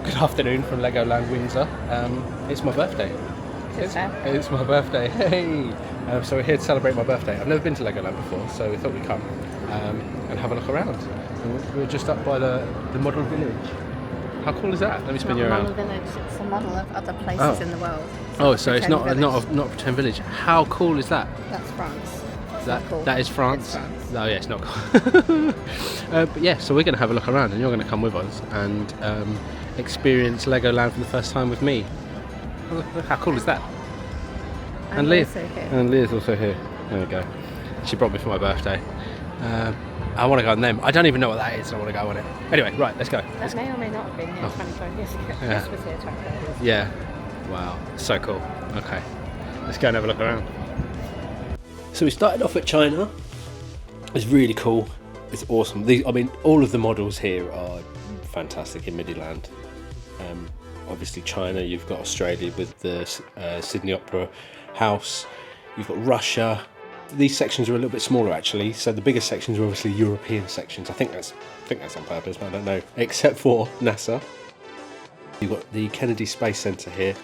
Good afternoon from Legoland Windsor. It's my birthday. It's my birthday. Hey! So we're here to celebrate my birthday. I've never been to Legoland before, so we thought we'd come and have a look around. And we're just up by the model village. How cool is that? Let me spin you around. It's not a model village, it's a model of other places in the world. Oh, so it's not a pretend village. How cool is that? That's France. That is France. It's France. No, yeah, it's not cool. But yeah, so we're going to have a look around, and you're going to come with us and experience Legoland for the first time with me. How cool is that? And Leah's also here. And Leah's also here. There we go. She brought me for my birthday. I want to go on them. I don't even know what that is, and I want to go on it. Anyway, right, let's go. That may or may not have been here 25 years ago. Yeah. This was here 25 years ago. Yeah. Wow. So cool. Okay. Let's go and have a look around. So we started off at China. It's really cool. It's awesome. All of the models here are fantastic in Miniland. Obviously China, you've got Australia with the Sydney Opera House. You've got Russia. These sections are a little bit smaller actually. So the biggest sections are obviously European sections. I think that's on purpose, but I don't know. Except for NASA. You've got the Kennedy Space Center here.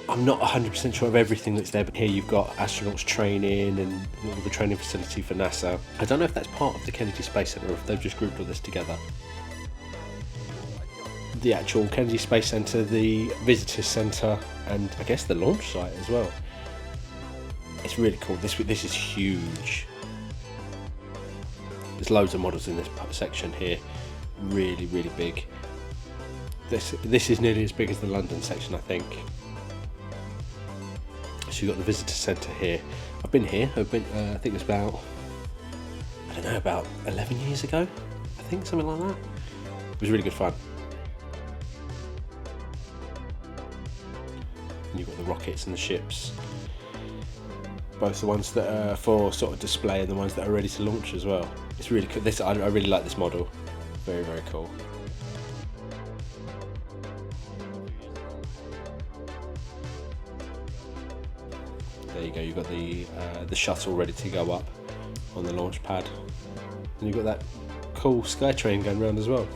I'm not 100% sure of everything that's there, but here you've got astronauts training and all the training facility for NASA. I don't know if that's part of the Kennedy Space Center or if they've just grouped all this together. The actual Kennedy Space Center, the Visitor Center, and I guess the launch site as well. It's really cool. This is huge. There's loads of models in this section here. Really, really big. This is nearly as big as the London section, I think. So you've got the visitor centre here. I've been here. I think it was about 11 years ago. I think something like that. It was really good fun. And you've got the rockets and the ships. Both the ones that are for sort of display and the ones that are ready to launch as well. It's really cool. I really like this model. Very, very cool. There you go, you've got the shuttle ready to go up on the launch pad. And you've got that cool sky train going around as well.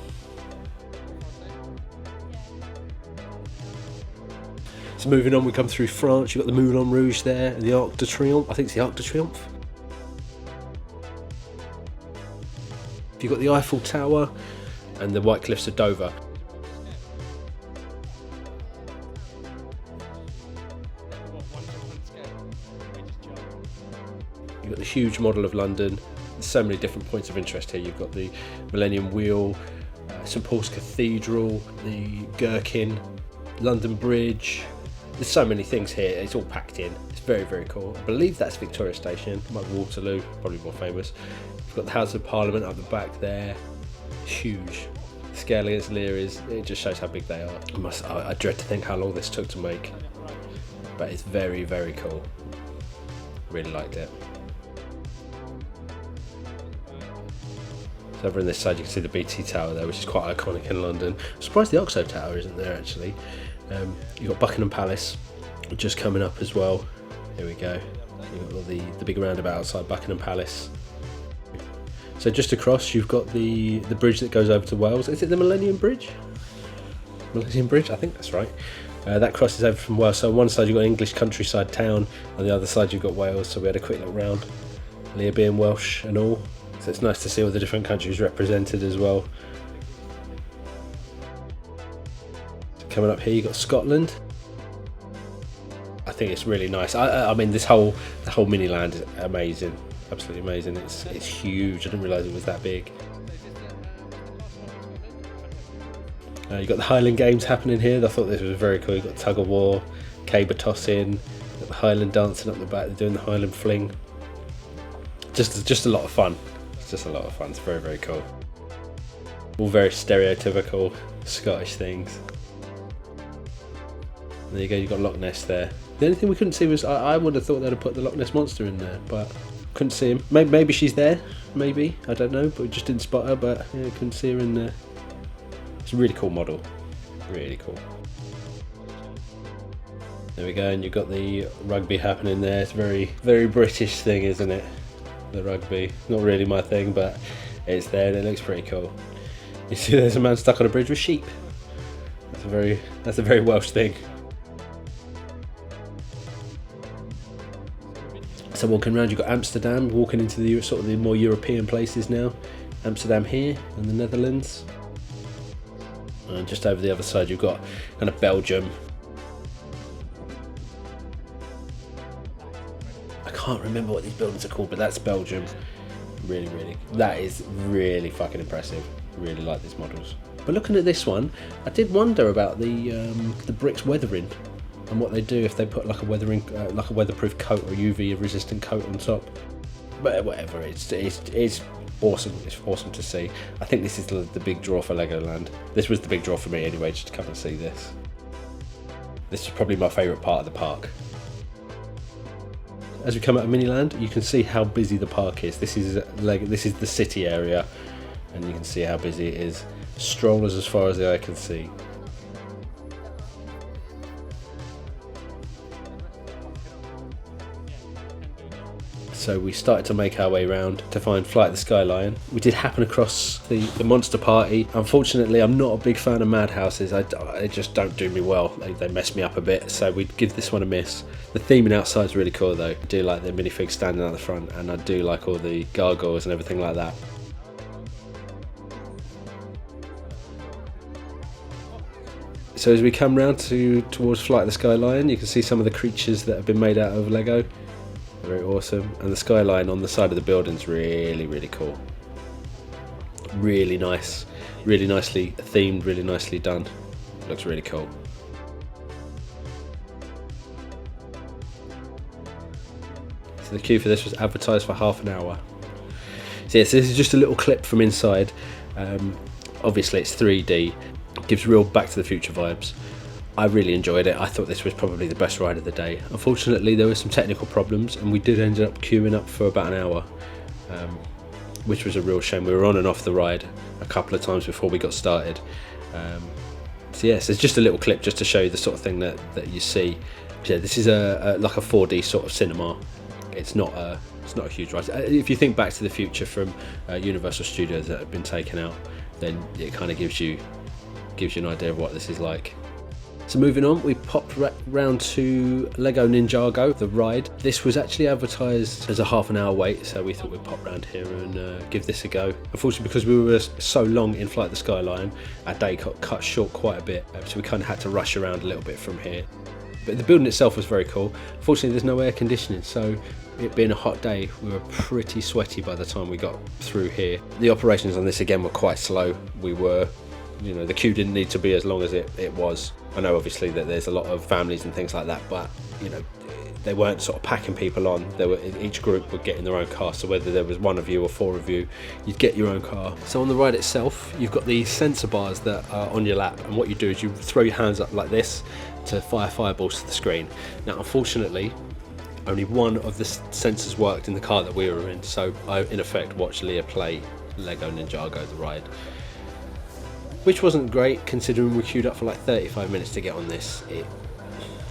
So moving on, we come through France. You've got the Moulin Rouge there, and the Arc de Triomphe. I think it's the Arc de Triomphe. You've got the Eiffel Tower and the White Cliffs of Dover. You've got the huge model of London. There's so many different points of interest here. You've got the Millennium Wheel, St Paul's Cathedral, the Gherkin, London Bridge. There's so many things here. It's all packed in. It's very, very cool. I believe that's Victoria Station. Might be Waterloo, probably more famous. You've got the House of Parliament up the back there. Huge. The scale against Lear it just shows how big they are. I dread to think how long this took to make. But it's very, very cool. Really liked it. So over on this side you can see the BT Tower there, which is quite iconic in London. I'm surprised the Oxo Tower isn't there actually. You've got Buckingham Palace just coming up as well. Here we go. You've got the big roundabout outside Buckingham Palace. So just across you've got the bridge that goes over to Wales. Is it the Millennium Bridge? Millennium Bridge? I think that's right. That crosses over from Wales. So on one side you've got English countryside town, on the other side you've got Wales. So we had a quick look round. Leah being Welsh and all. So it's nice to see all the different countries represented as well. Coming up here you've got Scotland. I think it's really nice. I mean the whole Miniland is amazing, absolutely amazing. It's huge. I didn't realise it was that big. You've got the Highland Games happening here. I thought this was very cool. You've got tug of war, caber tossing, got the Highland dancing up the back. They're doing the Highland fling. Just a lot of fun. It's just a lot of fun. It's very, very cool. All very stereotypical Scottish things. There you go, you've got Loch Ness there. The only thing we couldn't see was, I would have thought they'd have put the Loch Ness Monster in there, but couldn't see him. Maybe she's there, maybe, I don't know, but we just didn't spot her, but yeah, couldn't see her in there. It's a really cool model, really cool. There we go, and you've got the rugby happening there. It's a very, very British thing, isn't it? The rugby. Not really my thing, but it's there and it looks pretty cool. You see there's a man stuck on a bridge with sheep. That's a very Welsh thing. So walking around, you've got Amsterdam, walking into the sort of the more European places now. Amsterdam here in the Netherlands. And just over the other side you've got kind of Belgium. I can't remember what these buildings are called, but that's Belgium. That is really fucking impressive. Really like these models. But looking at this one, I did wonder about the bricks weathering and what they do if they put like a weatherproof coat or UV resistant coat on top. But whatever, it's awesome. It's awesome to see. I think this is the big draw for Legoland. This was the big draw for me anyway, just to come and see this. This is probably my favourite part of the park. As we come out of Miniland, you can see how busy the park is. This is the city area, and you can see how busy it is. Strollers as far as the eye can see. So we started to make our way around to find Flight of the Skyline. We did happen across the Monster Party. Unfortunately, I'm not a big fan of madhouses. They just don't do me well. They mess me up a bit, so we'd give this one a miss. The theming outside is really cool though. I do like the minifig standing at the front, and I do like all the gargoyles and everything like that. So as we come round towards Flight of the Skyline, you can see some of the creatures that have been made out of Lego. Very awesome, and the skyline on the side of the building's really cool. Really nice, really nicely themed, really nicely done. Looks really cool. So the queue for this was advertised for half an hour. So yes, this is just a little clip from inside. Obviously it's 3D, gives real Back to the Future vibes. I really enjoyed it. I thought this was probably the best ride of the day. Unfortunately, there were some technical problems, and we did end up queuing up for about an hour, which was a real shame. We were on and off the ride a couple of times before we got started. So yes, it's just a little clip just to show you the sort of thing that you see. Yeah, this is like a 4D sort of cinema. It's not a huge ride. If you think Back to the Future from Universal Studios that have been taken out, then it kind of gives you an idea of what this is like. So moving on, we popped round to Lego Ninjago, the ride. This was actually advertised as a half an hour wait, so we thought we'd pop round here and give this a go. Unfortunately, because we were so long in Flight of the Skyline, our day got cut short quite a bit, so we kind of had to rush around a little bit from here. But the building itself was very cool. Unfortunately, there's no air conditioning, so it being a hot day, we were pretty sweaty by the time we got through here. The operations on this again were quite slow. The queue didn't need to be as long as it was. I know obviously that there's a lot of families and things like that, but they weren't sort of packing people on. Each group would get in their own car, so whether there was one of you or four of you, you'd get your own car. So on the ride itself, you've got these sensor bars that are on your lap, and what you do is you throw your hands up like this to fire fireballs to the screen. Now unfortunately, only one of the sensors worked in the car that we were in, so I in effect watched Leah play Lego Ninjago, the ride. Which wasn't great considering we queued up for like 35 minutes to get on this. It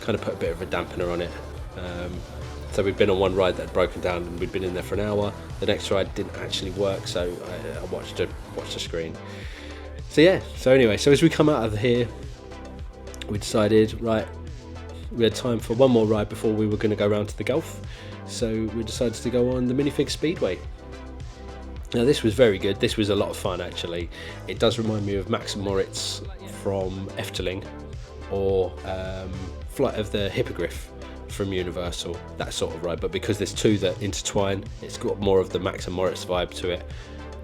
kind of put a bit of a dampener on it. So we'd been on one ride that had broken down and we'd been in there for an hour. The next ride didn't actually work, so I watched the screen. So yeah, so as we come out of here, we decided, right, we had time for one more ride before we were going to go round to the Gulf. So we decided to go on the Minifig Speedway. Now this was very good. This was a lot of fun actually. It does remind me of Max and Moritz from Efteling, or Flight of the Hippogriff from Universal, that sort of ride. But because there's two that intertwine, it's got more of the Max and Moritz vibe to it,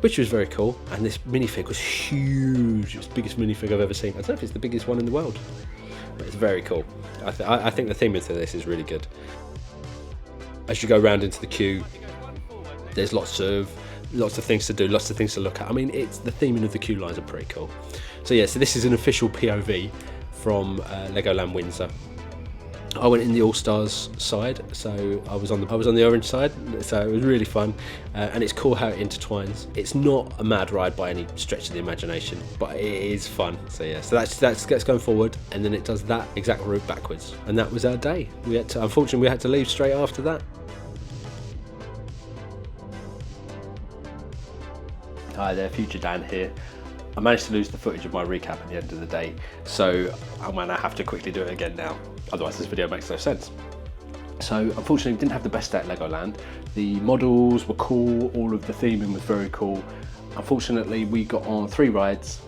which was very cool. And this minifig was huge. It was the biggest minifig I've ever seen. I don't know if it's the biggest one in the world, but it's very cool. I think the theming to this is really good. As you go round into the queue, there's lots of things to do, lots of things to look at. I mean, the theming of the queue lines are pretty cool. So yeah, so this is an official POV from Legoland Windsor. I went in the All Stars side, so I was on the orange side, so it was really fun, and it's cool how it intertwines. It's not a mad ride by any stretch of the imagination, but it is fun. So yeah, so that's going forward, and then it does that exact route backwards, and that was our day. Unfortunately, we had to leave straight after that. Hi there, Future Dan here. I managed to lose the footage of my recap at the end of the day, so I'm gonna have to quickly do it again now, otherwise this video makes no sense. So unfortunately we didn't have the best day at Legoland. The models were cool, all of the theming was very cool. Unfortunately we got on 3 rides.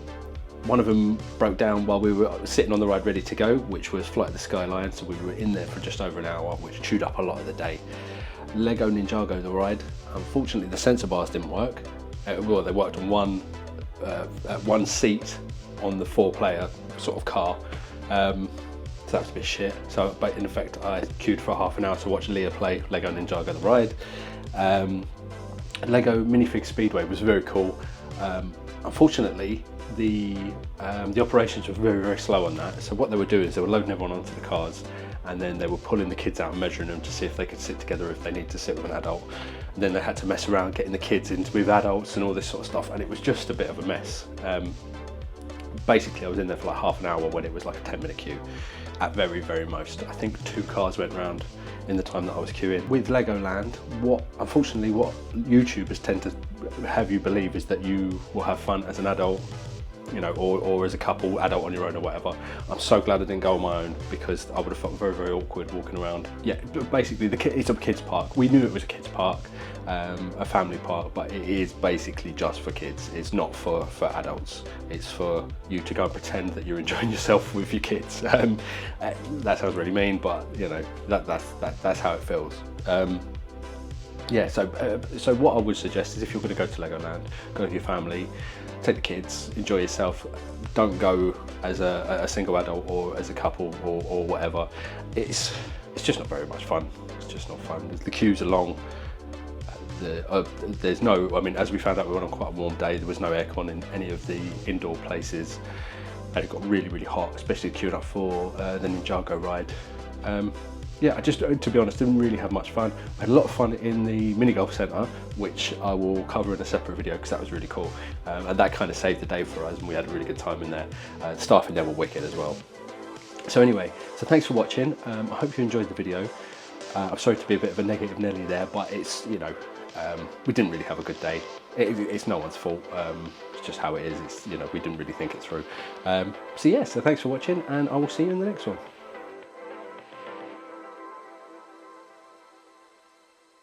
One of them broke down while we were sitting on the ride ready to go, which was Flight of the Skyline, so we were in there for just over an hour, which chewed up a lot of the day. Lego Ninjago, the ride, unfortunately the sensor bars didn't work. Well, they worked on one seat on the 4-player sort of car, so that was a bit shit. So, but in effect, I queued for half an hour to watch Leah play Lego Ninjago, the ride. Lego Minifig Speedway was very cool. Unfortunately, the operations were very, very slow on that. So what they were doing is they were loading everyone onto the cars, and then they were pulling the kids out and measuring them to see if they could sit together, if they need to sit with an adult. And then they had to mess around getting the kids in with adults and all this sort of stuff, and it was just a bit of a mess. Basically I was in there for like half an hour when it was like a 10-minute queue at very, very most. I think 2 cars went round in the time that I was queuing. With Legoland, unfortunately what YouTubers tend to have you believe is that you will have fun as an adult, you know, or as a couple, adult on your own or whatever. I'm so glad I didn't go on my own, because I would have felt very, very awkward walking around. Yeah, basically it's a kids park. We knew it was a kids park, a family park, but it is basically just for kids. It's not for adults. It's for you to go and pretend that you're enjoying yourself with your kids. That sounds really mean, but you know, that's how it feels. Yeah, so what I would suggest is, if you're going to go to Legoland, go with your family, take the kids, enjoy yourself. Don't go as a single adult or as a couple or whatever. It's just not very much fun. It's just not fun. The queues are long. There's no, I mean, as we found out, we went on quite a warm day. There was no aircon in any of the indoor places, and it got really, really hot, especially queuing up for the Ninjago ride. Yeah, I just, to be honest, didn't really have much fun. I had a lot of fun in the mini golf centre, which I will cover in a separate video because that was really cool. And that kind of saved the day for us, and we had a really good time in there. The staff in there were wicked as well. So anyway, so thanks for watching. I hope you enjoyed the video. I'm sorry to be a bit of a negative Nelly there, but it's, you know, we didn't really have a good day. It's no one's fault. It's just how it is. It's, you know, we didn't really think it through. So yeah, so thanks for watching, and I will see you in the next one.